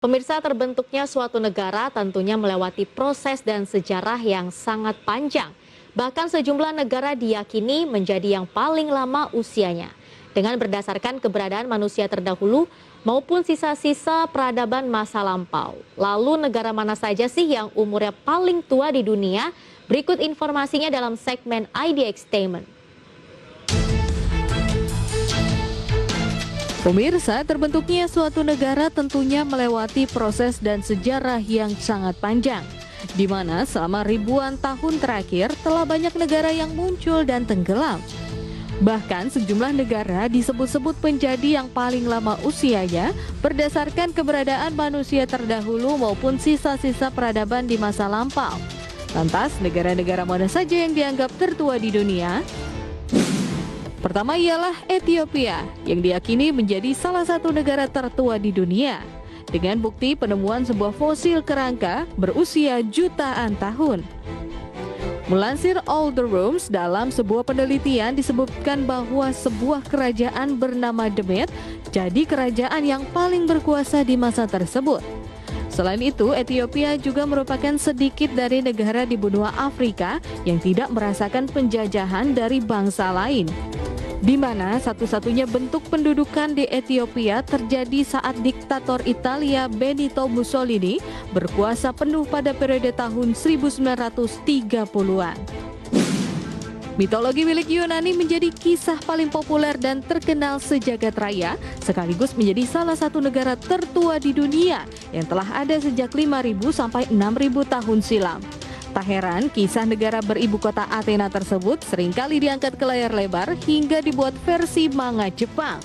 Pemirsa, terbentuknya suatu negara tentunya melewati proses dan sejarah yang sangat panjang. Bahkan sejumlah negara diyakini menjadi yang paling lama usianya. Dengan berdasarkan keberadaan manusia terdahulu maupun sisa-sisa peradaban masa lampau. Lalu negara mana saja sih yang umurnya paling tua di dunia? Berikut informasinya dalam segmen ID Extainment. Pemirsa, terbentuknya suatu negara tentunya melewati proses dan sejarah yang sangat panjang, di mana selama ribuan tahun terakhir telah banyak negara yang muncul dan tenggelam. Bahkan sejumlah negara disebut-sebut menjadi yang paling lama usianya berdasarkan keberadaan manusia terdahulu maupun sisa-sisa peradaban di masa lampau. Lantas, negara-negara mana saja yang dianggap tertua di dunia? Pertama ialah Ethiopia, yang diyakini menjadi salah satu negara tertua di dunia, dengan bukti penemuan sebuah fosil kerangka berusia jutaan tahun. Melansir All the Rooms, dalam sebuah penelitian disebutkan bahwa sebuah kerajaan bernama Demet jadi kerajaan yang paling berkuasa di masa tersebut. Selain itu, Ethiopia juga merupakan sedikit dari negara di benua Afrika yang tidak merasakan penjajahan dari bangsa lain, di mana satu-satunya bentuk pendudukan di Ethiopia terjadi saat diktator Italia Benito Mussolini berkuasa penuh pada periode tahun 1930-an. Mitologi milik Yunani menjadi kisah paling populer dan terkenal sejagat raya, sekaligus menjadi salah satu negara tertua di dunia yang telah ada sejak 5.000 sampai 6.000 tahun silam. Tak heran, kisah negara beribu kota Athena tersebut seringkali diangkat ke layar lebar hingga dibuat versi manga Jepang.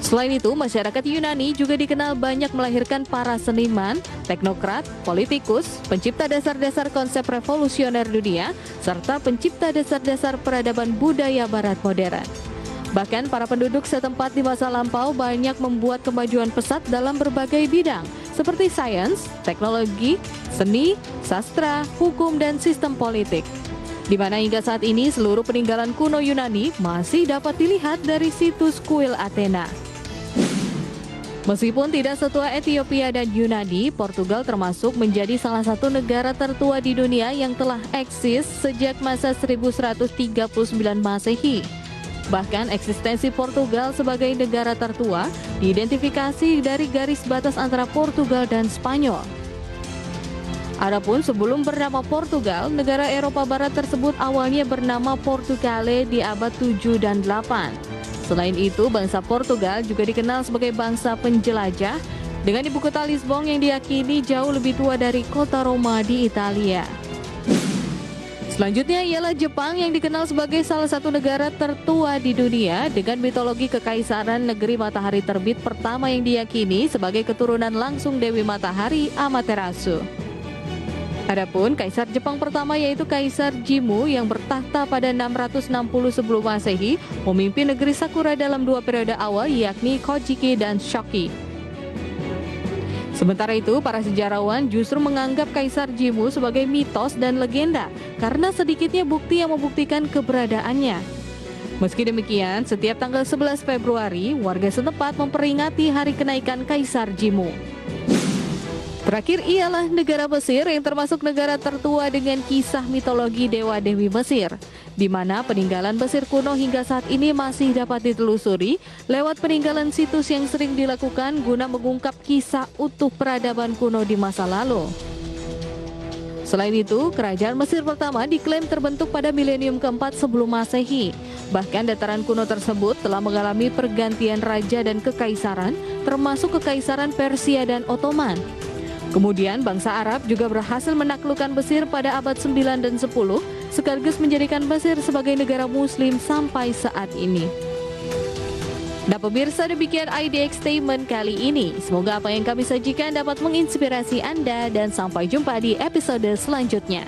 Selain itu, masyarakat Yunani juga dikenal banyak melahirkan para seniman, teknokrat, politikus, pencipta dasar-dasar konsep revolusioner dunia, serta pencipta dasar-dasar peradaban budaya barat modern. Bahkan para penduduk setempat di masa lampau banyak membuat kemajuan pesat dalam berbagai bidang, seperti sains, teknologi, seni, sastra, hukum, dan sistem politik. Di mana hingga saat ini seluruh peninggalan kuno Yunani masih dapat dilihat dari situs kuil Athena. Meskipun tidak setua Ethiopia dan Yunani, Portugal termasuk menjadi salah satu negara tertua di dunia yang telah eksis sejak masa 1139 Masehi. Bahkan eksistensi Portugal sebagai negara tertua diidentifikasi dari garis batas antara Portugal dan Spanyol. Adapun sebelum bernama Portugal, negara Eropa Barat tersebut awalnya bernama Portugale di abad 7 dan 8. Selain itu, bangsa Portugal juga dikenal sebagai bangsa penjelajah dengan ibu kota Lisbon yang diyakini jauh lebih tua dari kota Roma di Italia. Selanjutnya ialah Jepang yang dikenal sebagai salah satu negara tertua di dunia dengan mitologi kekaisaran negeri matahari terbit pertama yang diyakini sebagai keturunan langsung Dewi Matahari Amaterasu. Adapun Kaisar Jepang pertama yaitu Kaisar Jimmu yang bertahta pada 660 sebelum Masehi memimpin negeri Sakura dalam dua periode awal yakni Kojiki dan Shoki. Sementara itu, para sejarawan justru menganggap Kaisar Jimmu sebagai mitos dan legenda karena sedikitnya bukti yang membuktikan keberadaannya. Meski demikian, setiap tanggal 11 Februari, warga setempat memperingati hari kenaikan Kaisar Jimmu. Terakhir ialah negara Mesir yang termasuk negara tertua dengan kisah mitologi dewa-dewi Mesir, di mana peninggalan Mesir kuno hingga saat ini masih dapat ditelusuri lewat peninggalan situs yang sering dilakukan guna mengungkap kisah utuh peradaban kuno di masa lalu. Selain itu, kerajaan Mesir pertama diklaim terbentuk pada milenium keempat sebelum Masehi. Bahkan dataran kuno tersebut telah mengalami pergantian raja dan kekaisaran, termasuk kekaisaran Persia dan Ottoman. Kemudian bangsa Arab juga berhasil menaklukkan Mesir pada abad 9 dan 10, sekaligus menjadikan Mesir sebagai negara muslim sampai saat ini. Nah pemirsa, demikian ID Extainment kali ini. Semoga apa yang kami sajikan dapat menginspirasi Anda dan sampai jumpa di episode selanjutnya.